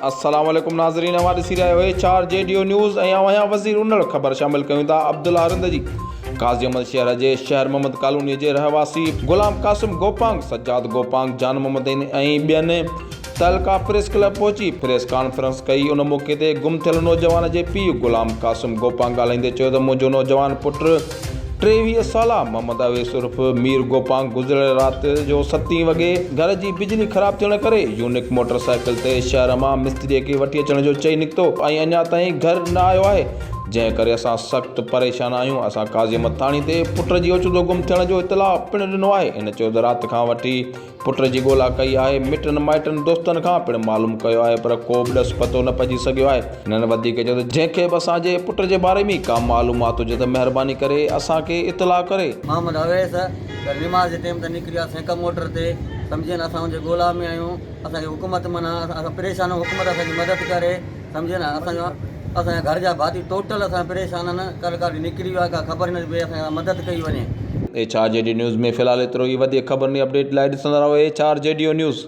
अस्सलाम वालेकुम नाज़रीन, हमारे ॾिसी रहिया आहियो HRJDO न्यूज़ ऐं आहियां वज़ीर उनड़ ख़बर शामिल कयूं था अब्दुल्ला रिंदजी। काज़ी अहमद शहर जे शहर मोहम्मद कॉलोनी जे रहवासी गुलाम कासिम गोपांग, सज्जाद गोपांग, जान मोहम्मद ऐं ॿियनि तहलका प्रेस क्लब पहुची प्रेस कॉन्फ्रेंस कई। उन मौक़े ते गुम थियल नौजवान जे पीउ गुलाम कासिम गोपांग ॻाल्हाईंदे चयो त मुंहिंजो नौजवान पुटु 23 साला मोहम्मद अवेस उर्फ मीर गोपांग गुज़िरियल राति जो 7 वॻे घर जी बिजली ख़राब थियण करे यूनिक मोटरसाइकिल ते शहर मां मिस्त्रीअ खे वठी अचण जो चई निकितो ऐं अञा ताईं घर न आयो आहे, जंहिं करे असां सख़्तु परेशान आहियूं। असां काज़ी अहमद थाणे ते पुट जी ओचितो गुम थियण जो इतलाउ पिणु ॾिनो आहे। इन चयो त राति खां वठी पुट जी ॻोल्हा कई आहे, मिटनि माइटनि दोस्तनि खां पिणु मालूम कयो आहे, पर को बि ॾस पतो न पइजी सघियो आहे। हिननि वधीक चयो त जंहिंखे बि असांजे पुट जे बारे में का मालूमात हुजे त महिरबानी करे असांखे इतलाउ करे। मोहम्मद अवेस निमाज़ जे टाइम ते निकिरी वियासीं हिकु मोटर ते, सम्झे न, असां हुनजे ॻोल्हा में आहियूं। असांखे हुकूमत माना असां परेशान आहियूं, हुकूमत असांजी मदद करे, सम्झे न। असांजा घर जा भाती टोटल असां परेशान आहिनि, कल निकिरी वियो आहे, का ख़बर न पई, असांखे मदद कई वञे। HRJDO न्यूज़ में फ़िलहाल एतिरो ई। वधीक ख़बरनि जी अपडेट लाइ ॾिसंदा रहो HRJDO न्यूज़।